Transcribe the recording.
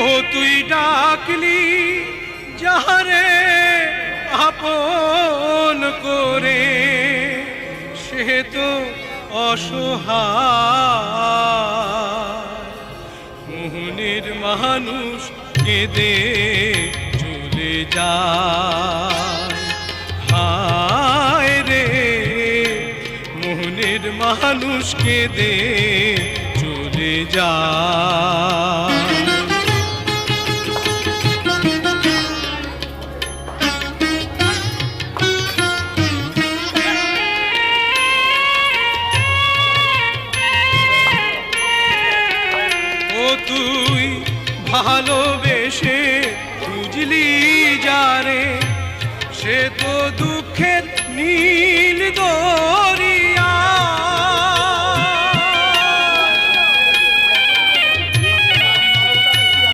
ও তুই ডাকলি যাহারে আপন করে, সে তো অসহায়। মোহনের মানুষ কেঁদে চলে যায়, হায় রে মোহনের মানুষ কেঁদে চলে যায়। তুই ভালোবেসে খুঁজলি যারে, সে তো দুঃখের নীল দরিয়া